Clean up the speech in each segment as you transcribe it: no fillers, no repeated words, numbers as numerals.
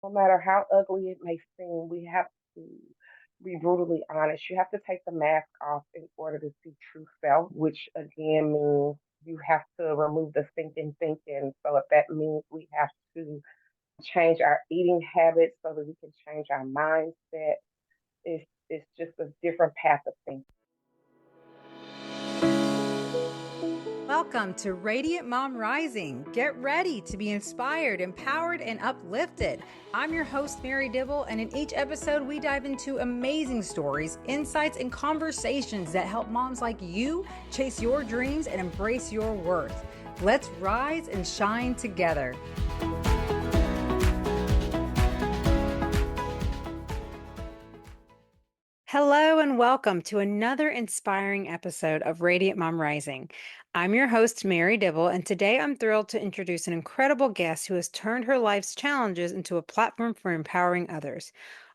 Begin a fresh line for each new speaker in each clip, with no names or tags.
No matter how ugly it may seem, we have to be brutally honest. You have to take the mask off in order to see true self, which again means you have to remove the stinking thinking. So if that means we have to change our eating habits so that we can change our mindset, it's just a different path of thinking.
Welcome to Radiant Mom Rising. Get ready to be inspired, empowered, and uplifted. I'm your host, Mary Dibble, and in each episode, we dive into amazing stories, insights, and conversations that help moms like you chase your dreams and embrace your worth. Let's rise and shine together. Hello and welcome to another inspiring episode of Radiant Mom Rising. I'm your host, Mary Dibble, and today I'm thrilled to introduce an incredible guest who has turned her life's challenges into a platform for empowering others.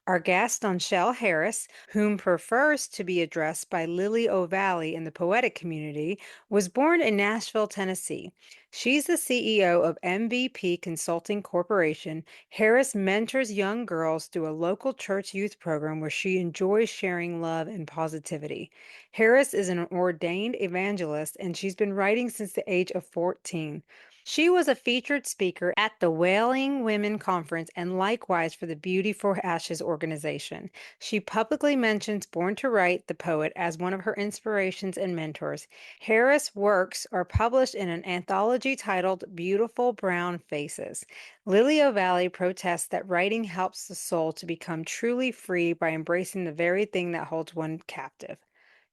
Our guest, Duanechel Harris, whom prefers to be addressed by Lily O'Valley in the poetic community, was born in Nashville, Tennessee. She's the CEO of MVP Consulting Corporation. Harris mentors young girls through a local church youth program where she enjoys sharing love and positivity. Harris is an ordained evangelist and she's been writing since the age of 14. She was a featured speaker at the Wailing Women Conference and likewise for the Beauty for Ashes organization. She publicly mentions Born to Write, the poet, as one of her inspirations and mentors. Harris' works are published in an anthology titled Beautiful Brown Faces. Lily O'Valley protests that writing helps the soul to become truly free by embracing the very thing that holds one captive.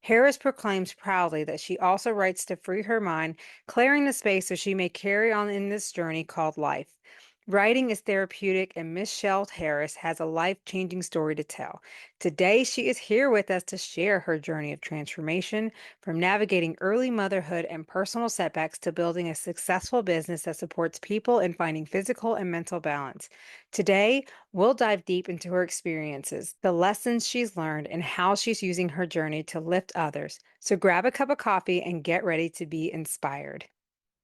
Harris proclaims proudly that she also writes to free her mind, clearing the space so she may carry on in this journey called life. Writing is therapeutic, and Miss Shell Harris has a life-changing story to tell. Today, she is here with us to share her journey of transformation, from navigating early motherhood and personal setbacks to building a successful business that supports people in finding physical and mental balance. Today, we'll dive deep into her experiences, the lessons she's learned, and how she's using her journey to lift others. So grab a cup of coffee and get ready to be inspired.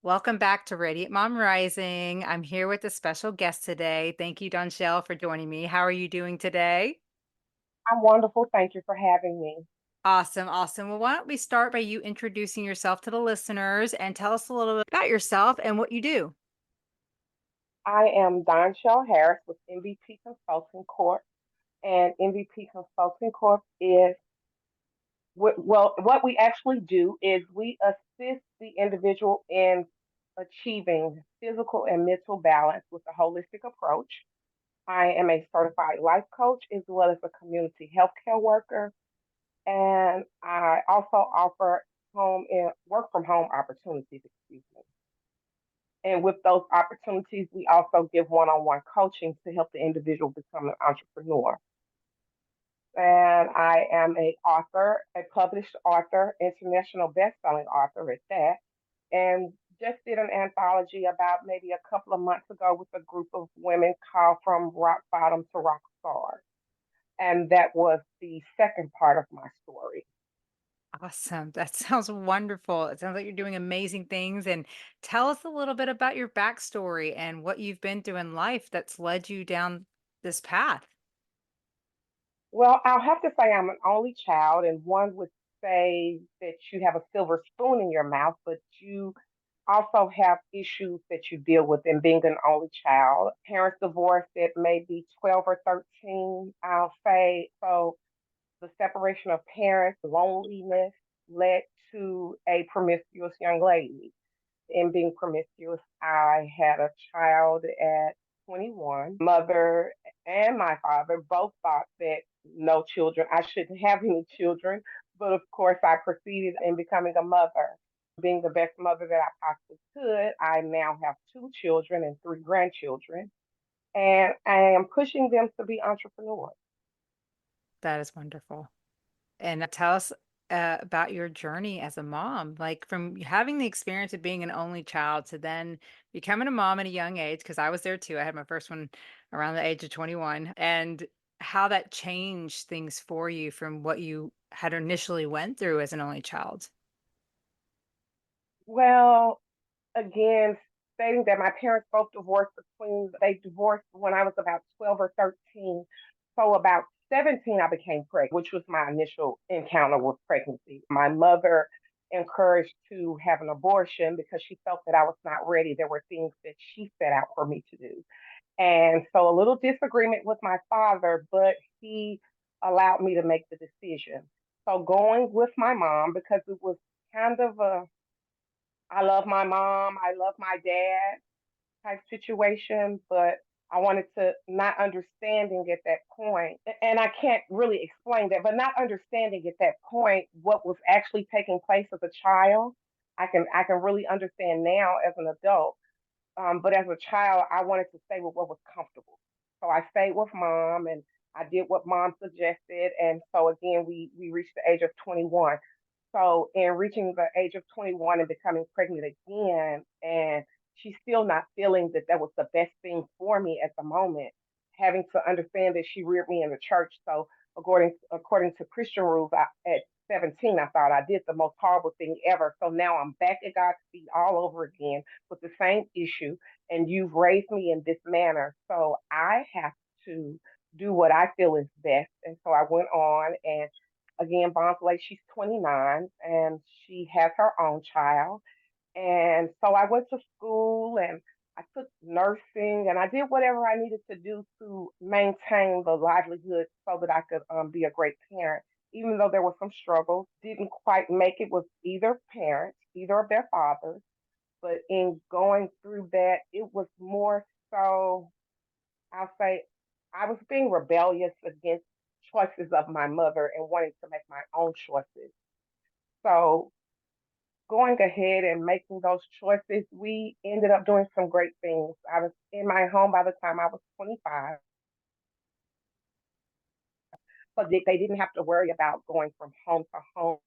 Welcome back to Radiant Mom Rising. I'm here with a special guest today. Thank you, Duanechel, for joining me. How are you doing today?
I'm wonderful. Thank you for having me.
Awesome, awesome. Well, why don't we start by you introducing yourself to the listeners and tell us a little bit about yourself and what you do.
I am Duanechel Harris with MVP Consulting Corp. And MVP Consulting Corp is what we actually do is we assist the individual in achieving physical and mental balance with a holistic approach. I am a certified life coach as well as a community healthcare worker, and I also offer home and work from home opportunities. Excuse me. And with those opportunities, we also give one-on-one coaching to help the individual become an entrepreneur. And I am a author, a published author, international best-selling author at that, and just did an anthology about maybe a couple of months ago with a group of women called From Rock Bottom to Rock Star. And that was the second part of my story.
Awesome. That sounds wonderful. It sounds like you're doing amazing things. And tell us a little bit about your backstory and what you've been through in life that's led you down this path.
Well, I'll have to say I'm an only child, and one would say that you have a silver spoon in your mouth, but you also have issues that you deal with in being an only child. Parents divorced at maybe 12 or 13, I'll say. So the separation of parents, loneliness led to a promiscuous young lady. In being promiscuous, I had a child at 21. Mother and my father both thought that no children, I shouldn't have any children. But of course, I proceeded in becoming a mother. Being the best mother that I possibly could, I now have two children and three grandchildren. And I am pushing them to be entrepreneurs.
That is wonderful. And tell us about your journey as a mom, like from having the experience of being an only child to then becoming a mom at a young age, because I was there too. I had my first one around the age of 21, and how that changed things for you from what you had initially went through as an only child.
Well, again, stating that my parents both divorced they divorced when I was about 12 or 13. So about 17, I became pregnant, which was my initial encounter with pregnancy. My mother encouraged to have an abortion because she felt that I was not ready. There were things that she set out for me to do. And so a little disagreement with my father, but he allowed me to make the decision. So going with my mom because it was kind of a I love my mom, I love my dad type situation, but I wanted to not understanding at that point, and I can't really explain that, but not understanding at that point what was actually taking place as a child. I can really understand now as an adult, but as a child, I wanted to stay with what was comfortable. So I stayed with mom, and I did what mom suggested, and so again, we reached the age of 21. So, in reaching the age of 21 and becoming pregnant again, and she's still not feeling that that was the best thing for me at the moment, having to understand that she reared me in the church. So, according to Christian rules, at 17, I thought I did the most horrible thing ever. So now I'm back at God's feet all over again with the same issue, and you've raised me in this manner. So I have to do what I feel is best. And so I went on and again, Bonds Lake, she's 29 and she has her own child. And so I went to school and I took nursing and I did whatever I needed to do to maintain the livelihood so that I could be a great parent. Even though there were some struggles, didn't quite make it with either parent, either of their fathers. But in going through that, it was more so I'll say I was being rebellious against choices of my mother and wanting to make my own choices. So going ahead and making those choices, we ended up doing some great things. I was in my home by the time I was 25, so they didn't have to worry about going from home to home,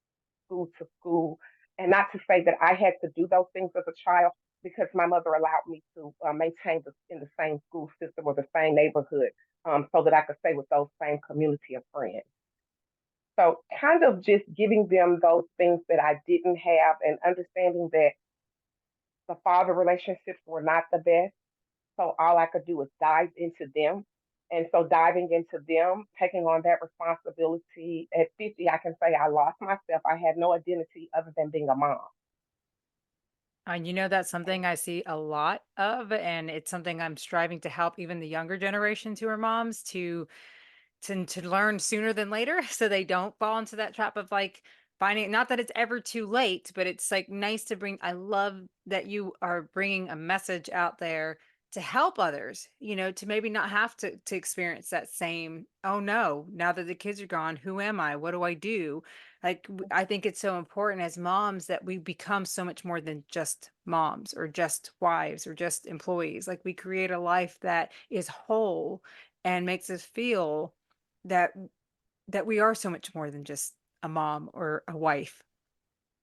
school to school. And not to say that I had to do those things as a child, because my mother allowed me to maintain in the same school system or the same neighborhood, so that I could stay with those same community of friends. So, kind of just giving them those things that I didn't have and understanding that the father relationships were not the best. So, all I could do was dive into them. And so, diving into them, taking on that responsibility at 50, I can say I lost myself. I had no identity other than being a mom.
And that's something I see a lot of, and it's something I'm striving to help even the younger generations who are moms to learn sooner than later so they don't fall into that trap of like finding, not that it's ever too late, but it's like nice to bring. I love that you are bringing a message out there to help others, to maybe not have to experience that same, oh no, now that the kids are gone, who am I, what do I do? Like I think it's so important as moms that we become so much more than just moms or just wives or just employees. Like we create a life that is whole and makes us feel that we are so much more than just a mom or a wife.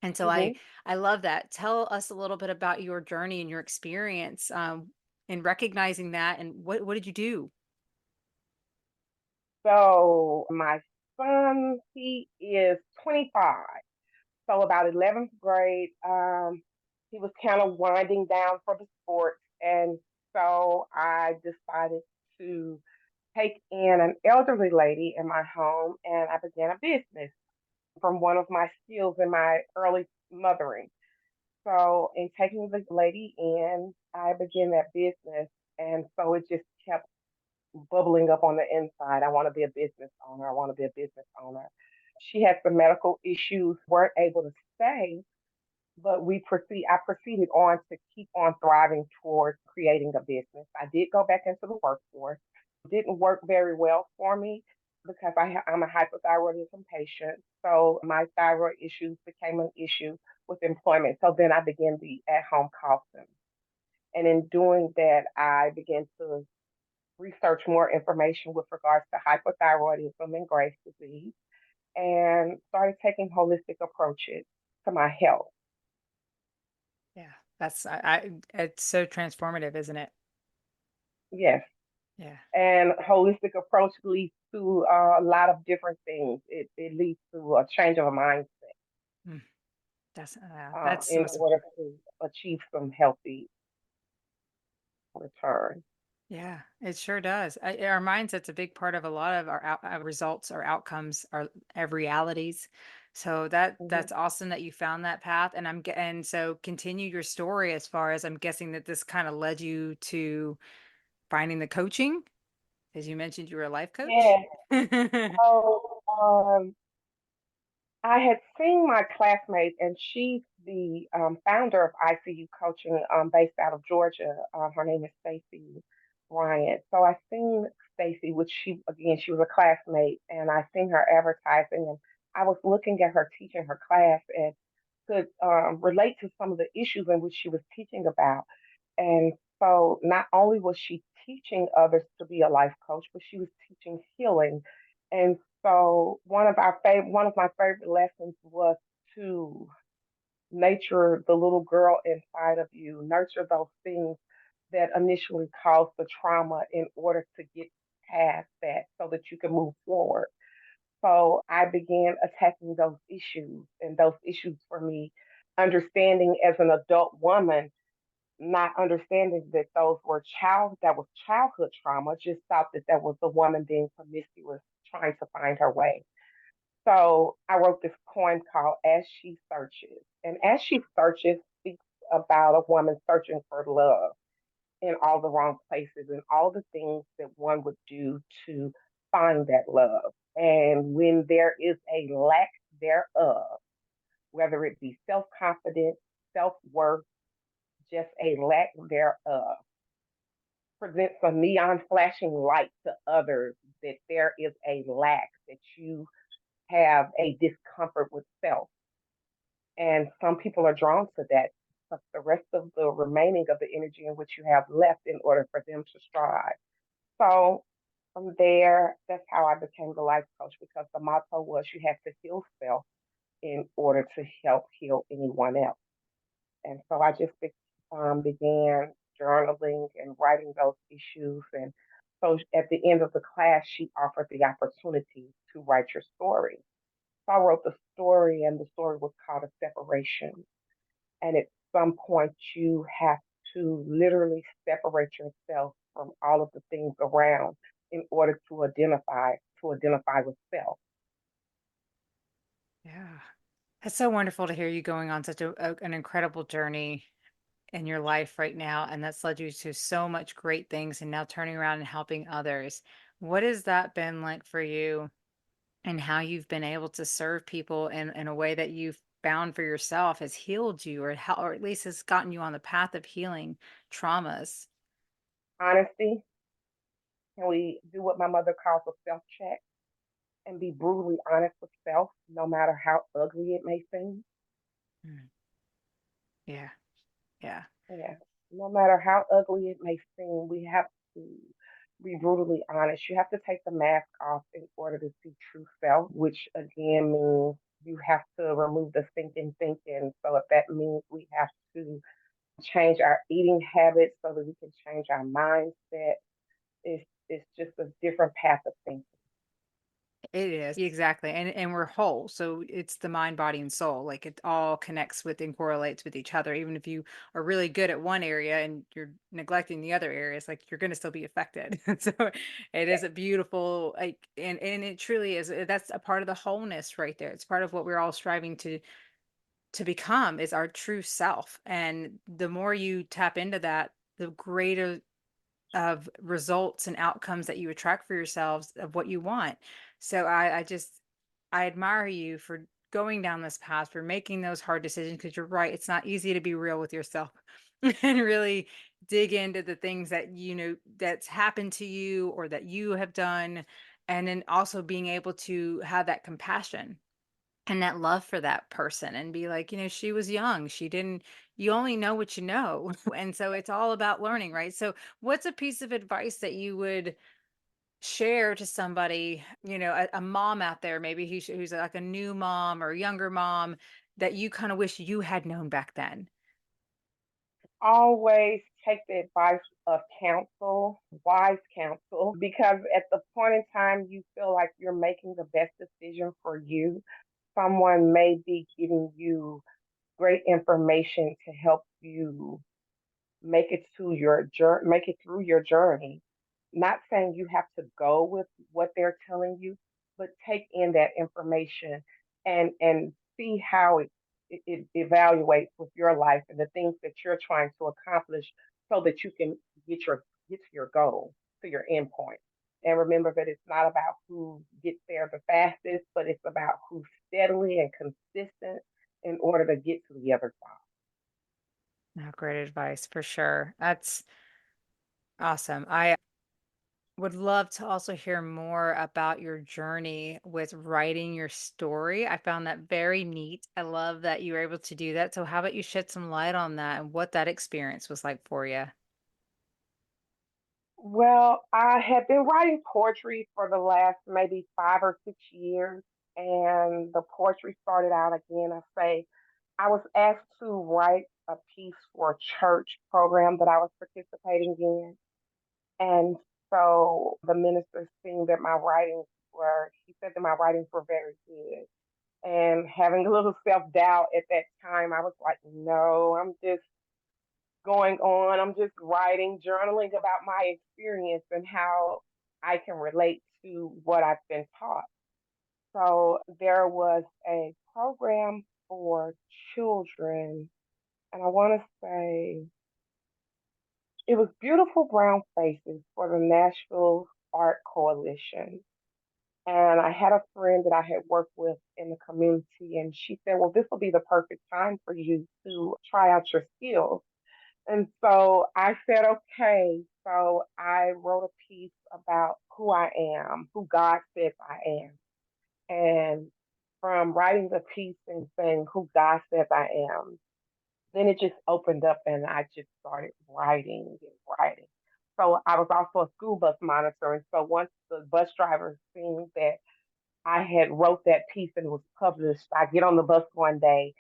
And so I
Hmm.
I love that. Tell us a little bit about your journey and your experience in recognizing that, and what did you do?
So, my son, he is 25. So about 11th grade, he was kind of winding down for the sports. And so I decided to take in an elderly lady in my home and I began a business from one of my skills in my early mothering. So in taking the lady in, I began that business. And so it just kept bubbling up on the inside. I want to be a business owner. I want to be a business owner. She had some medical issues, weren't able to stay, but I proceeded on to keep on thriving towards creating a business. I did go back into the workforce. Didn't work very well for me because I'm a hypothyroidism patient. So my thyroid issues became an issue with employment. So then I began the at-home call center. And in doing that, I began to research more information with regards to hypothyroidism and Graves' disease and started taking holistic approaches to my health.
Yeah, that's it's so transformative, isn't it?
Yes.
Yeah.
And holistic approach leads to a lot of different things. It leads to a change of a mindset
Mm, that's
in
so
order
important.
to achieve some healthy. return.
Yeah, it sure does. Our mindset's a big part of a lot of our results, our outcomes, our realities. So
Hmm.
that's awesome that you found that path, and and so continue your story as far as I'm guessing that this kind of led you to finding the coaching, as you mentioned you were a life coach.
Yeah. So I had seen my classmate, and she's the founder of ICU Coaching, based out of Georgia. Her name is Stacy Bryant. So I seen Stacy, which she was a classmate, and I seen her advertising, and I was looking at her teaching her class and could relate to some of the issues in which she was teaching about. And so not only was she teaching others to be a life coach, but she was teaching healing. And so one of my favorite lessons was to nurture the little girl inside of you, nurture those things that initially caused the trauma in order to get past that so that you can move forward. So I began attacking those issues, and those issues for me, understanding as an adult woman, not understanding that that was childhood trauma, just thought that that was the woman being promiscuous, trying to find her way. So I wrote this poem called As She Searches. And As She Searches speaks about a woman searching for love in all the wrong places and all the things that one would do to find that love. And when there is a lack thereof, whether it be self confidence, self worth, just a lack thereof, presents a neon flashing light to others that there is a lack, that you have a discomfort with self. And some people are drawn to that, but the rest of the remaining of the energy in which you have left in order for them to strive. So from there, that's how I became the life coach, because the motto was you have to heal self in order to help heal anyone else. And so I just began journaling and writing those issues. And so at the end of the class, she offered the opportunity to write your story. So I wrote the story, and the story was called A Separation. And at some point, you have to literally separate yourself from all of the things around in order to identify with self.
Yeah. It's so wonderful to hear you going on such an incredible journey in your life right now, and that's led you to so much great things and now turning around and helping others. What has that been like for you and how you've been able to serve people in a way that you've found for yourself has healed you or at least has gotten you on the path of healing traumas?
Honesty, can we do what my mother calls a self check and be brutally honest with self, no matter how ugly it may seem?
Mm. Yeah. Yeah.
Yeah. No matter how ugly it may seem, we have to be brutally honest. You have to take the mask off in order to see true self, which again means you have to remove the thinking thinking. So if that means we have to change our eating habits so that we can change our mindset, it's just a different path of thinking.
It is, exactly, and we're whole, so it's the mind, body, and soul, like, it all connects with and correlates with each other, even if you are really good at one area and you're neglecting the other areas, like, you're gonna still be affected, so it
Yeah.
is a beautiful, like and it truly is, that's a part of the wholeness right there, it's part of what we're all striving to become is our true self, and the more you tap into that, the greater of results and outcomes that you attract for yourselves of what you want. So I just I admire you for going down this path, for making those hard decisions because you're right, it's not easy to be real with yourself and really dig into the things that you know that's happened to you or that you have done and then also being able to have that compassion and that love for that person and be like, she was young. She didn't, you only know what you know. And so it's all about learning, right? So, what's a piece of advice that you would share to somebody, a mom out there, maybe who's like a new mom or a younger mom that you kind of wish you had known back then?
Always take the advice of counsel, wise counsel, because at the point in time you feel like you're making the best decision for you, someone may be giving you great information to help you make it through your journey. Not saying you have to go with what they're telling you, but take in that information and see how it evaluates with your life and the things that you're trying to accomplish so that you can get to your goal, to your end point. And remember that it's not about who gets there the fastest, but it's about who's steadily and consistent in order to get to the other side.
Oh, great advice for sure. That's awesome. I would love to also hear more about your journey with writing your story. I found that very neat. I love that you were able to do that. So, how about you shed some light on that and what that experience was like for you?
Well, I had been writing poetry for the last maybe 5 or 6 years, and the poetry started out again. I was asked to write a piece for a church program that I was participating in. And so the minister seen that he said that my writings were very good. And having a little self doubt at that time, I was like, no, I'm just going on. I'm just writing, journaling about my experience and how I can relate to what I've been taught. So there was a program for children, and I want to say it was Beautiful Brown Faces for the Nashville Art Coalition. And I had a friend that I had worked with in the community, and she said, well, this will be the perfect time for you to try out your skills. And so I said, okay. So I wrote a piece about who I am, who God says I am. And from writing the piece and saying who God says I am, then it just opened up and I just started writing and writing. So I was also a school bus monitor. And so once the bus driver seen that I had wrote that piece and it was published, I get on the bus one day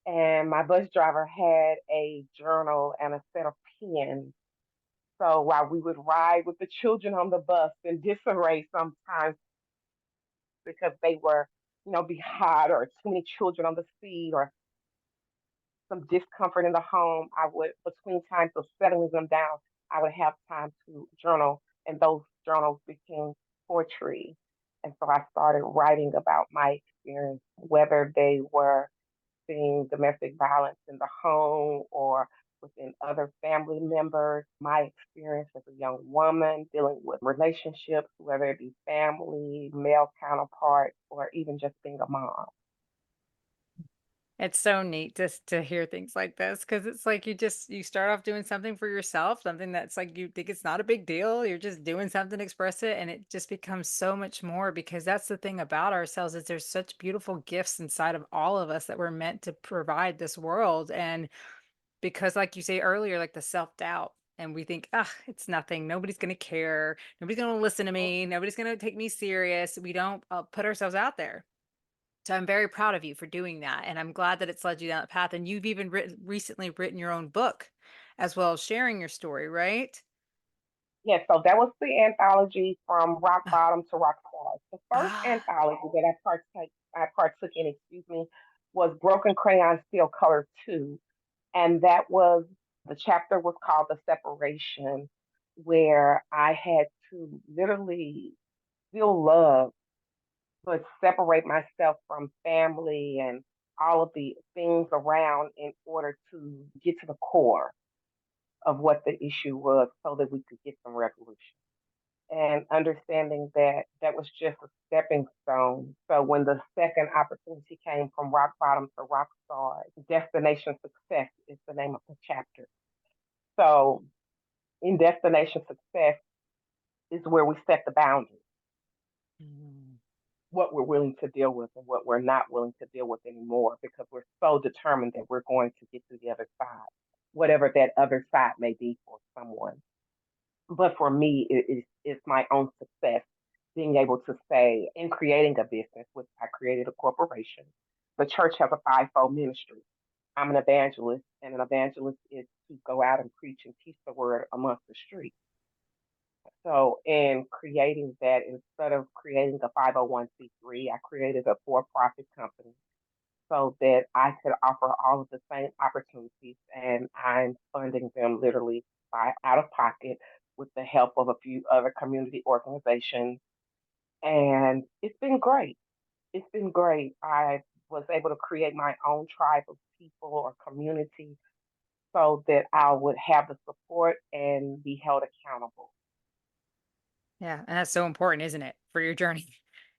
and my bus driver had a journal and a set of pens. So while we would ride with the children on the bus in disarray sometimes because they were, be hot or too many children on the seat or some discomfort in the home, I would, between times of settling them down, I would have time to journal, and those journals became poetry. And so I started writing about my experience, whether they were seeing domestic violence in the home or within other family members, my experience as a young woman dealing with relationships, whether it be family, male counterparts, or even just being a mom.
It's so neat just to hear things like this because it's like you start off doing something for yourself, something that's like you think it's not a big deal. You're just doing something to express it, and it just becomes so much more because that's the thing about ourselves is there's such beautiful gifts inside of all of us that we're meant to provide this world. And because, like you say earlier, like the self-doubt. And we think, ah, it's nothing. Nobody's going to care. Nobody's going to listen to me. Nobody's going to take me serious. We don't put ourselves out there. So I'm very proud of you for doing that, and I'm glad that it's led you down that path, and you've even recently written your own book, as well as sharing your story, right?
Yes, so that was the anthology from Rock Bottom to Rock Stars. The first
Ah,
anthology that I partook in, excuse me, was Broken Crayon Still Color 2. And that was the chapter was called The Separation, where I had to literally feel love, but separate myself from family and all of the things around in order to get to the core of what the issue was so that we could get some resolution. And understanding that that was just a stepping stone. So when the second opportunity came from rock bottom to rock stars, destination success is the name of the chapter. So in destination success is where we set the boundaries,
mm,
what we're willing to deal with and what we're not willing to deal with anymore, because we're so determined that we're going to get to the other side, whatever that other side may be for someone. But for me, it's my own success being able to say in creating a business, which I created a corporation. The church has a fivefold ministry. I'm an evangelist, and an evangelist is to go out and preach and teach the word amongst the streets. So, in creating that, instead of creating a 501c3, I created a for profit company so that I could offer all of the same opportunities. And I'm funding them literally by out of pocket with the help of a few other community organizations. And it's been great. It's been great. I was able to create my own tribe of people or community so that I would have the support and be held accountable.
Yeah, and that's so important, isn't it, for your journey?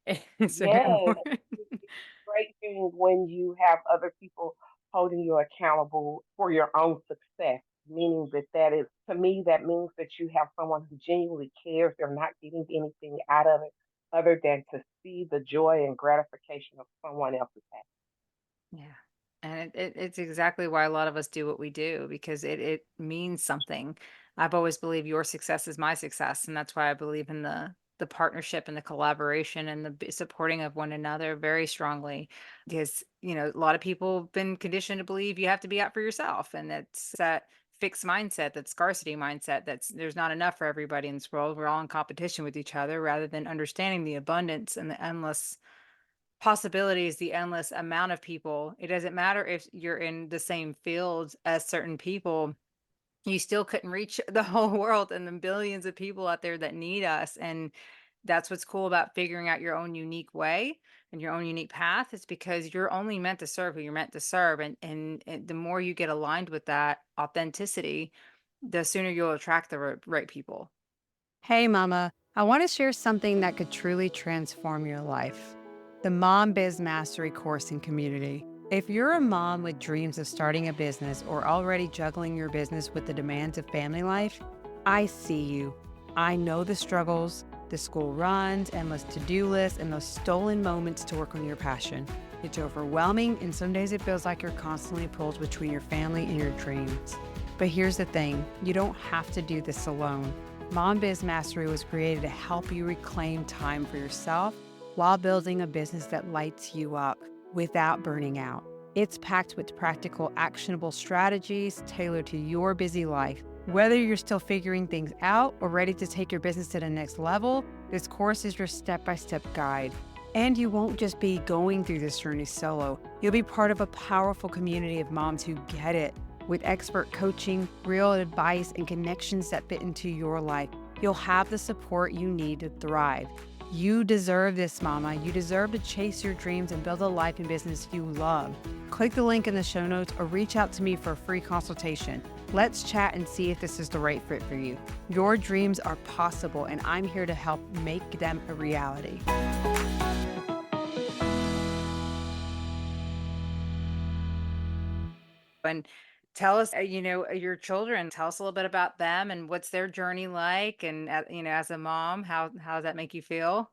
It's very
Yes,
important.
it's a great thing when you have other people holding you accountable for your own success. Meaning that is to me that means that you have someone who genuinely cares. They're not getting anything out of it other than to see the joy and gratification of someone else's happiness.
Yeah. And it's exactly why a lot of us do what we do because it means something. I've always believed your success is my success, and that's why I believe in the partnership and the collaboration and the supporting of one another very strongly. Because a lot of people have been conditioned to believe you have to be out for yourself, and that's that fixed mindset, that scarcity mindset. That's there's not enough for everybody in this world. We're all in competition with each other, rather than understanding the abundance and the endless possibilities, the endless amount of people. It doesn't matter if you're in the same field as certain people, you still couldn't reach the whole world and the billions of people out there that need us. And that's what's cool about figuring out your own unique way and your own unique path is because you're only meant to serve who you're meant to serve. And the more you get aligned with that authenticity, the sooner you'll attract the right people. Hey, Mama, I want to share something that could truly transform your life: the Mom Biz Mastery course and community. If you're a mom with dreams of starting a business or already juggling your business with the demands of family life, I see you. I know the struggles, the school runs, endless to do lists, and those stolen moments to work on your passion. It's overwhelming, and some days it feels like you're constantly pulled between your family and your dreams. But here's the thing: you don't have to do this alone. Mom Biz Mastery was created to help you reclaim time for yourself while building a business that lights you up without burning out. It's packed with practical, actionable strategies tailored to your busy life. Whether you're still figuring things out or ready to take your business to the next level, this course is your step-by-step guide. And you won't just be going through this journey solo. You'll be part of a powerful community of moms who get it. With expert coaching, real advice, and connections that fit into your life, you'll have the support you need to thrive. You deserve this, Mama. You deserve to chase your dreams and build a life and business you love. Click the link in the show notes or reach out to me for a free consultation. Let's chat and see if this is the right fit for you. Your dreams are possible, and I'm here to help make them a reality. And tell us, your children. Tell us a little bit about them and what's their journey like. And as a mom, how does that make you feel?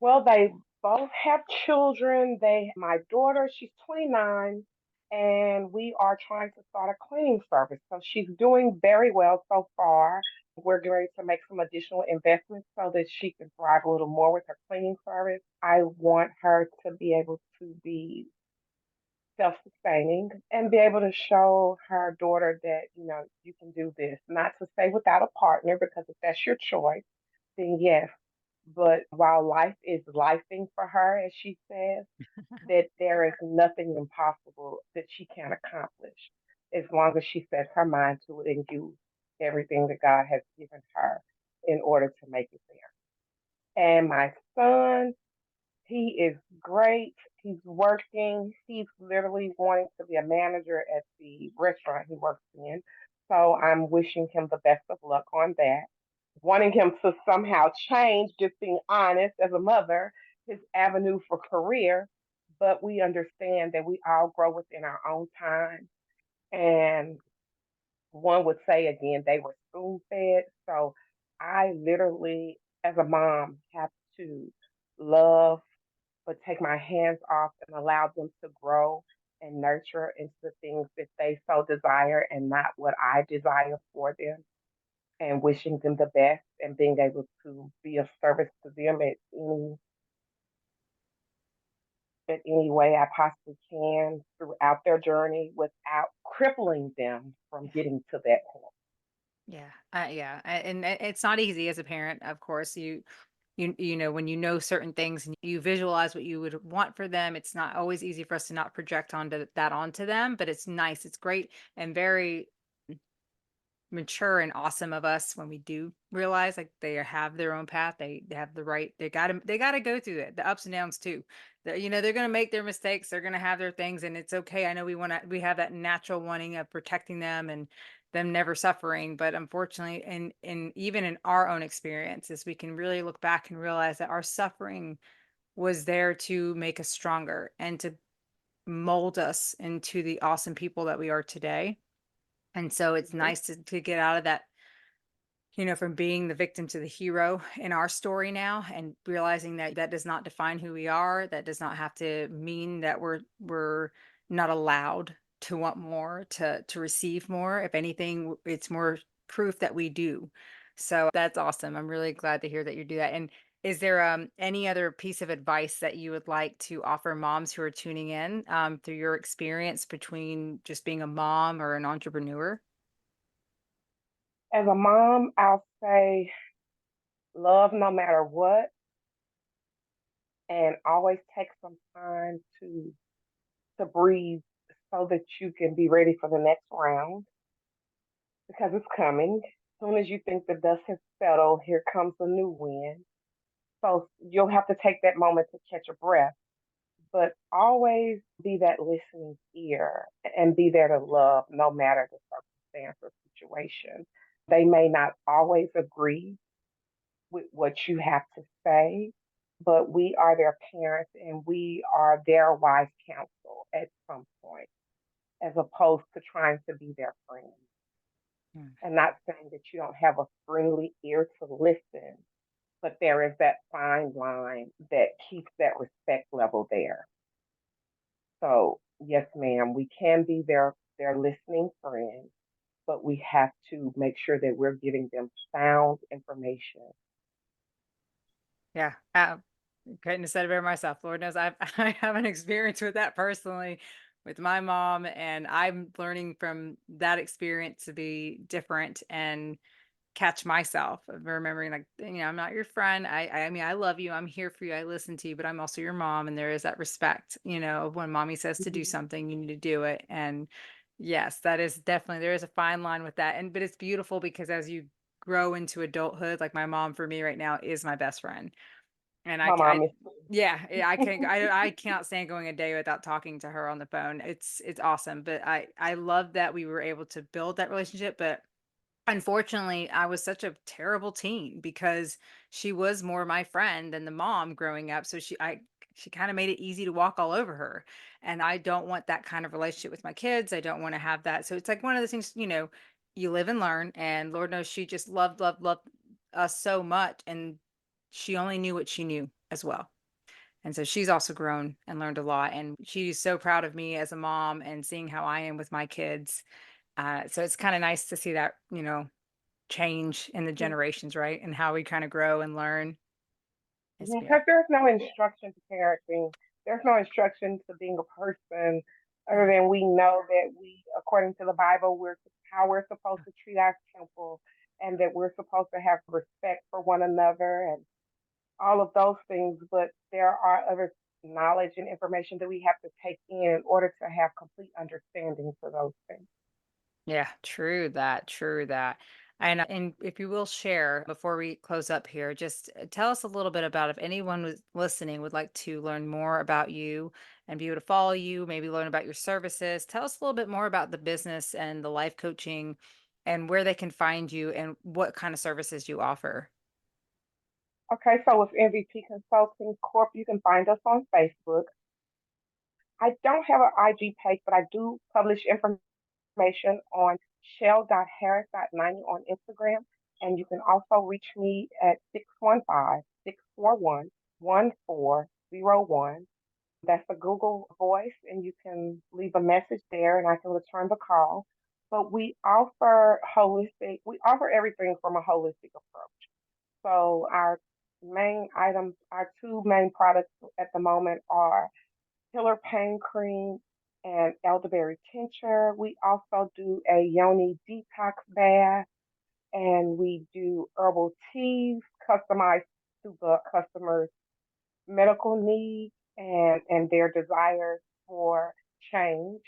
Well, they both have children. My daughter, she's 29, and we are trying to start a cleaning service. So she's doing very well so far. We're going to make some additional investments so that she can thrive a little more with her cleaning service. I want her to be able to be self-sustaining and be able to show her daughter that, you can do this. Not to say without a partner, because if that's your choice, then yes. But while life is lifing for her, as she says, that there is nothing impossible that she can accomplish as long as she sets her mind to it and use everything that God has given her in order to make it there. And my son, he is great. He's working. He's literally wanting to be a manager at the restaurant he works in. So I'm wishing him the best of luck on that. Wanting him to somehow change, just being honest as a mother, his avenue for career. But we understand that we all grow within our own time. And one would say again, they were spoon fed. So I literally, as a mom, have to love but take my hands off and allow them to grow and nurture into the things that they so desire and not what I desire for them. And wishing them the best and being able to be of service to them at any way I possibly can throughout their journey without crippling them from getting to that point.
Yeah, yeah, and it's not easy as a parent. Of course, when you know certain things and you visualize what you would want for them, it's not always easy for us to not project onto them, but it's nice. It's great and very mature and awesome of us when we do realize like they have their own path. They have the right. They gotta go through it, the ups and downs too. They're gonna make their mistakes. They're gonna have their things, and it's okay. I know we have that natural wanting of protecting them and them never suffering, but unfortunately, and even in our own experiences, we can really look back and realize that our suffering was there to make us stronger and to mold us into the awesome people that we are today. And so it's
Mhm.
nice to get out of that, from being the victim to the hero in our story now and realizing that that does not define who we are. That does not have to mean that we're not allowed to want more, to receive more. If anything, it's more proof that we do. So that's awesome. I'm really glad to hear that you do that. And is there any other piece of advice that you would like to offer moms who are tuning in through your experience between just being a mom or an entrepreneur?
As a mom, I'll say love no matter what, and always take some time to breathe so that you can be ready for the next round because it's coming. As soon as you think the dust has settled, here comes a new wind. So you'll have to take that moment to catch a breath, but always be that listening ear and be there to love no matter the circumstance or situation. They may not always agree with what you have to say, but we are their parents and we are their wise counsel at some point, as opposed to trying to be their friend.
Mm.
And not saying that you don't have a friendly ear to listen, but there is that fine line that keeps that respect level there. So yes, ma'am, we can be their listening friend, but we have to make sure that we're giving them sound information.
Yeah, couldn't have said it better myself. Lord knows I have an experience with that personally with my mom, and I'm learning from that experience to be different and catch myself of remembering like, I'm not your friend. I mean, I love you. I'm here for you. I listen to you, but I'm also your mom. And there is that respect, of when mommy says to do
Mhm.
something, you need to do it. And yes, that is definitely, there is a fine line with that. But it's beautiful because as you grow into adulthood, like my mom for me right now is my best friend. And
My mom is too.
yeah, yeah, I cannot stand going a day without talking to her on the phone. It's awesome. But I love that we were able to build that relationship. But unfortunately, I was such a terrible teen because she was more my friend than the mom growing up. So she kind of made it easy to walk all over her. And I don't want that kind of relationship with my kids. I don't want to have that. So it's like one of the things, you live and learn. And Lord knows she just loved, loved, loved us so much. And she only knew what she knew as well. And so she's also grown and learned a lot. And she's so proud of me as a mom and seeing how I am with my kids. So it's kind of nice to see that, change in the generations, right? And how we kind of grow and learn. It's
Because
beautiful.
there's no instruction to parenting. There's no instruction to being a person other
Yeah.
than we know that we, according to the Bible, we're how we're supposed to treat our temple and that we're supposed to have respect for one another and all of those things. But there are other knowledge and information that we have to take in order to have complete understanding for those things.
Yeah, true that, true that. And if you will share before we close up here, just tell us a little bit about if anyone was listening would like to learn more about you and be able to follow you, maybe learn about your services. Tell us a little bit more about the business and the life coaching and where they can find you and what kind of services you offer.
Okay, so with MVP Consulting Corp, you can find us on Facebook. I don't have an IG page, but I do publish information on shell.harris.90 on Instagram. And you can also reach me at 615-641-1401. That's a Google voice, and you can leave a message there and I can return the call. But we offer everything from a holistic approach. So our main items, our two main products at the moment are Pillar Pain Cream and Elderberry Tincture. We also do a Yoni Detox Bath and we do herbal teas customized to the customer's medical needs and their desires for change.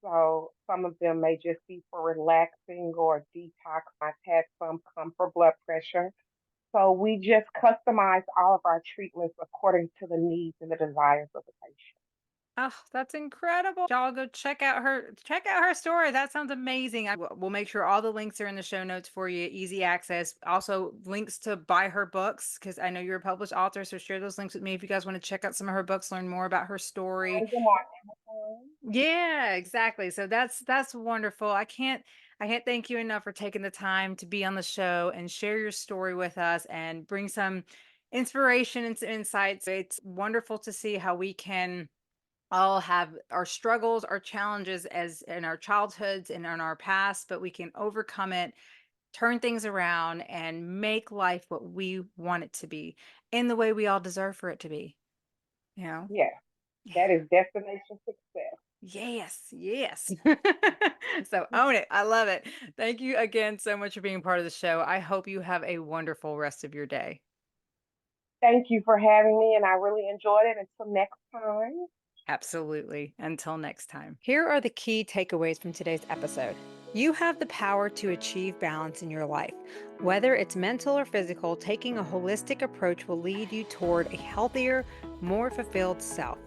So some of them may just be for relaxing or detox. I've had some come for blood pressure. So we just customize all of our treatments according to the needs and the desires of the patient.
Check out her story. That sounds amazing. We'll make sure all the links are in the show notes for you, easy access. Also, links to buy her books because I know you're a published author. So share those links with me if you guys want to check out some of her books, learn more about her story.
Find them on Amazon.
Yeah, exactly. So that's wonderful. I can't thank you enough for taking the time to be on the show and share your story with us and bring some inspiration and some insights. It's wonderful to see how we can all have our struggles, our challenges as in our childhoods and in our past, but we can overcome it, turn things around, and make life what we want it to be in the way we all deserve for it to be. You know?
Yes,
Yeah.
that is destination success.
Yes, yes. So own it. I love it. Thank you again so much for being part of the show. I hope you have a wonderful rest of your day.
Thank you for having me, and I really enjoyed it. Until next time.
Absolutely. Until next time. Here are the key takeaways from today's episode. You have the power to achieve balance in your life. Whether it's mental or physical, taking a holistic approach will lead you toward a healthier, more fulfilled self.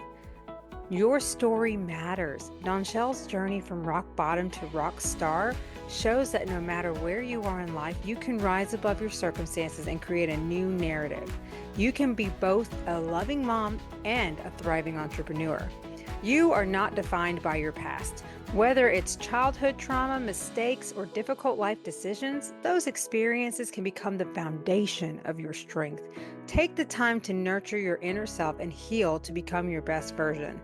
Your story matters. Donchel's journey from rock bottom to rock star shows that no matter where you are in life, you can rise above your circumstances and create a new narrative. You can be both a loving mom and a thriving entrepreneur. You are not defined by your past. Whether it's childhood trauma, mistakes, or difficult life decisions, those experiences can become the foundation of your strength. Take the time to nurture your inner self and heal to become your best version.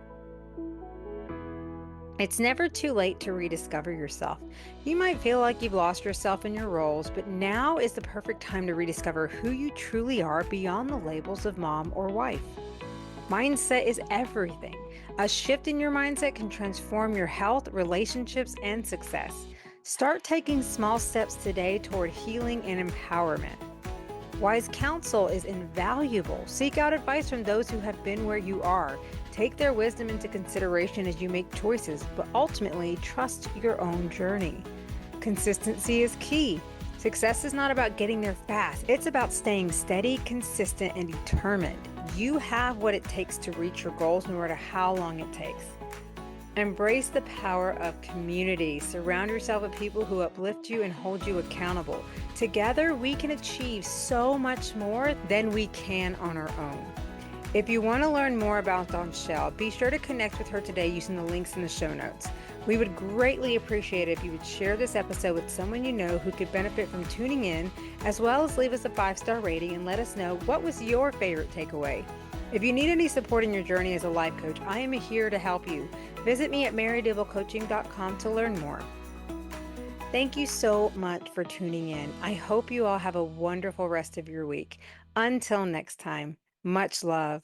It's never too late to rediscover yourself. You might feel like you've lost yourself in your roles, but now is the perfect time to rediscover who you truly are beyond the labels of mom or wife. Mindset is everything. A shift in your mindset can transform your health, relationships, and success. Start taking small steps today toward healing and empowerment. Wise counsel is invaluable. Seek out advice from those who have been where you are. Take their wisdom into consideration as you make choices, but ultimately trust your own journey. Consistency is key. Success is not about getting there fast. It's about staying steady, consistent, and determined. You have what it takes to reach your goals no matter how long it takes. Embrace the power of community. Surround yourself with people who uplift you and hold you accountable. Together, we can achieve so much more than we can on our own. If you want to learn more about Duanechel, be sure to connect with her today using the links in the show notes. We would greatly appreciate it if you would share this episode with someone you know who could benefit from tuning in, as well as leave us a 5-star rating and let us know what was your favorite takeaway. If you need any support in your journey as a life coach, I am here to help you. Visit me at marydibblecoaching.com to learn more. Thank you so much for tuning in. I hope you all have a wonderful rest of your week. Until next time, much love.